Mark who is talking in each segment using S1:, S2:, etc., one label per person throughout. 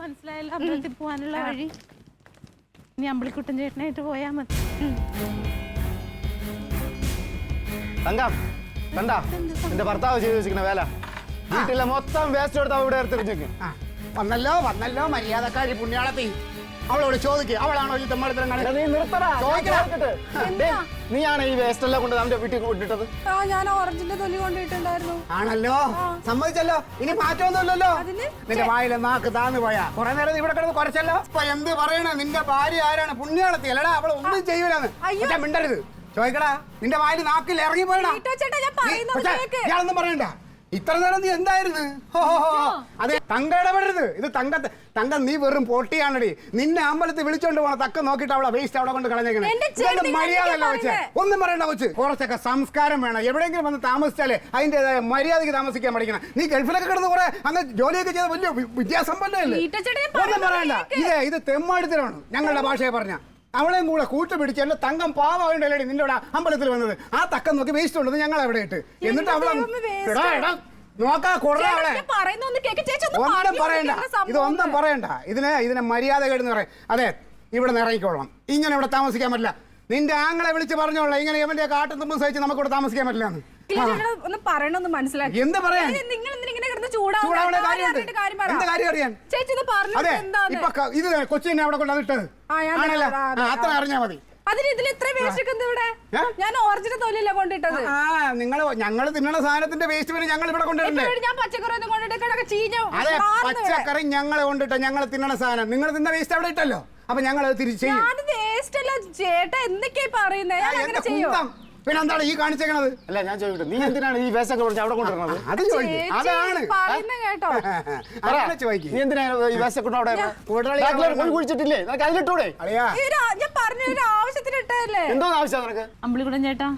S1: മനസ്സിലായല്ലോ അമ്പലത്തിൽ പോകാനുള്ള വഴി. ഇനി അമ്പിളിക്കുട്ടൻ ചേട്ടനായിട്ട് പോയാ മതി.
S2: തങ്കം കണ്ടാ എന്റെ ഭർത്താവ് ചെയ്ത് വെച്ചിരിക്കുന്ന വേല. വീട്ടിലെ മൊത്തം വേസ്റ്റ് എടുത്ത് ഇവിടെ എടുത്തിരിക്കും.
S3: വന്നല്ലോ വന്നല്ലോ മര്യാദക്കാരി പുണ്യാളത്തി. അവളോട് ചോദിക്കുക, അവളാണോ ഈ തെമ്മാടിത്തരം
S2: നീയാണ് ഈ വേസ്റ്റ് എല്ലാം കൊണ്ട് നമ്മുടെ വീട്ടിൽ കൊണ്ടിട്ടത്?
S4: ഞാൻ ഓറഞ്ചിന്റെ തൊലി കൊണ്ടിട്ടുണ്ടായിരുന്നു.
S3: ആണല്ലോ, സമ്മതിച്ചല്ലോ. ഇനി മാറ്റമൊന്നുമില്ലല്ലോ. നിന്റെ വായിലെ നാക്ക് താന്നു പോയാ കുറെ നേരം ഇവിടെ കിടന്ന് കുറച്ചല്ലോ. ഇപ്പൊ എന്ത് പറയണ, നിന്റെ ഭാര്യ ആരാണ്? പുണ്യാളത്തി അല്ലടാ, അവൾ ഒന്നും ചെയ്യൂലെന്ന്. പക്ഷെ മിണ്ടരുത്. ചോദിക്കടാ, നിന്റെ വായിൽ നാക്കിൽ ഇറങ്ങി പോയടാ. ഇയാളൊന്നും പറയണ്ട. ഇത്ര നേരം നീ എന്തായിരുന്നു? അതെ, തങ്ക ഇടപെടരുത്. ഇത് തങ്ക നീ വെറും പൊട്ടിയാണടി. നിന്നെ അമ്പലത്തിൽ വിളിച്ചോണ്ട് പോണ തക്ക നോക്കിട്ട് അവളെ വേസ്റ്റ് അവിടെ കൊണ്ട് കളഞ്ഞേക്കണേ. മര്യാദയല്ല വെച്ച് ഒന്നും പറയണ്ട വെച്ച്. കുറച്ചൊക്കെ സംസ്കാരം വേണം. എവിടെയെങ്കിലും വന്ന് താമസിച്ചാലേ അതിന്റേതായ മര്യാദയ്ക്ക് താമസിക്കാൻ പഠിക്കണം. നീ ഗൾഫിലൊക്കെ കിടന്ന് കുറെ അങ്ങ് ജോലിയൊക്കെ ചെയ്ത വലിയ വിദ്യാസമ്പന്നല്ലേ? ഒന്നും പറയണ്ട. ഇത് തെമ്മാടിത്തരമാണ്. ഞങ്ങളുടെ ഭാഷയെ പറഞ്ഞ അവളെയും കൂടെ കൂട്ടുപിടിച്ച് എന്റെ തങ്കം പാവണ്ടല്ലേ നിന്റെ ഇവിടെ അമ്പലത്തിൽ വന്നത്. ആ തക്കം നോക്കി വേസ്റ്റ് ഉണ്ടെന്ന് ഞങ്ങൾ അവിടെ ഇട്ട്. എന്നിട്ട് അവളെ നോക്കാ കൊറേ അവളെ ഒന്നും പറയണ്ട. ഇതൊന്നും പറയണ്ട. ഇതിനെ മര്യാദ കേടെന്ന് പറയും. അതെ, ഇവിടെ നിന്ന് ഇറങ്ങിക്കോളാം. ഇങ്ങനെ ഇവിടെ താമസിക്കാൻ പറ്റില്ല. നിന്റെ ആങ്ങളെ വിളിച്ച് പറഞ്ഞോളാം, ഇങ്ങനെ ഇവന്റെ കാട്ടും തുമ്പും സഹിച്ച് നമുക്ക് ഇവിടെ താമസിക്കാൻ പറ്റില്ല. എന്ത് പറയാൻ? എന്താ കാര്യം അറിയാൻ? അതെ, ഇപ്പൊ ഇത് കൊച്ചിനെ അവിടെ കൊണ്ട് ഇട്ടത് ആണല്ലോ, അത്ര അറിഞ്ഞാ മതി. ഞങ്ങള് തിന്നണ സാധനത്തിന്റെ വേസ്റ്റ് വരെ ഞങ്ങൾ ഇവിടെ കൊണ്ടുവരണ്ടേ? അതെ, പച്ചക്കറി ഞങ്ങൾ കൊണ്ടിട്ട ഞങ്ങൾ തിന്നണ സാധനം നിങ്ങൾ തിന്ന വേസ്റ്റ് അവിടെ ഇട്ടല്ലോ. അപ്പൊ ഞങ്ങൾ അത് തിരിച്ചു പിന്നെ എന്താണ് ഈ കാണിച്ചേക്കണത്?
S2: അല്ല, ഞാൻ ചോദിക്കട്ടെ, നീ എന്തിനാണ് ഈ വേസ്റ്റ് ഒക്കെ പറഞ്ഞ് അവിടെ കൊണ്ടുവരുന്നത്?
S3: അത് അതാണ്
S2: നീ എന്തിനാണ് ഈ വേസ്റ്റ് കൊണ്ട് അവിടെ കുഴിച്ചിട്ടില്ലേ? നിനക്ക് അതിലിട്ടൂടെ? എന്തോ ആവശ്യം നിനക്ക്?
S1: അമ്പിളിക്കുട്ടൻ ചേട്ടാ,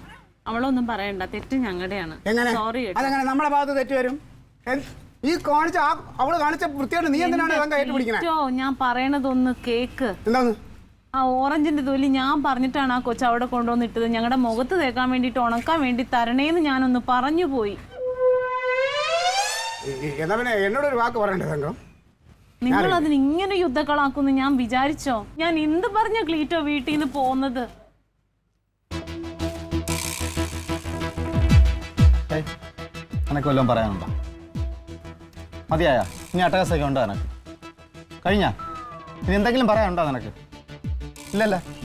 S1: അവളൊന്നും പറയണ്ട. തെറ്റ് ഞങ്ങളുടെയാണ്. സോറി.
S3: അതെങ്ങനെ നമ്മളെ ഭാഗത്ത് തെറ്റ് വരും? ഈ കാണിച്ച അവള് കാണിച്ച വൃത്തിയായിട്ട് നീ എന്തിനാണ് ഏറ്റുപിടിക്കണേ?
S1: ഞാൻ പറയണതൊന്ന് കേക്ക്.
S3: എന്താന്ന്?
S1: ആ ഓറഞ്ചിന്റെ തൊലി ഞാൻ പറഞ്ഞിട്ടാണ് ആ കൊച്ചു അവിടെ കൊണ്ടുവന്നിട്ടത്. ഞങ്ങളുടെ മുഖത്ത് തേക്കാൻ വേണ്ടിട്ട് ഉണക്കാൻ വേണ്ടി തരണേന്ന് ഞാനൊന്ന് പറഞ്ഞു പോയി.
S3: എന്നോടൊരു വാക്ക് പറയണ്ടേ തങ്കം?
S1: നിങ്ങൾ അതിന് ഇങ്ങനെ യുദ്ധക്കളാക്കുന്നു ഞാൻ വിചാരിച്ചോ? ഞാൻ എന്ത് പറഞ്ഞ ക്ലീറ്റോ വീട്ടിൽ നിന്ന് പോകുന്നത്?
S2: എനക്ക് വല്ലതും പറയാനുണ്ടോ? മതിയായ ഇനി അട്ടകാസൊക്കെ ഉണ്ടോ? എനക്ക് കഴിഞ്ഞ ഇനി എന്തെങ്കിലും പറയാനുണ്ടോ നിനക്ക്? ഇല്ലല്ല.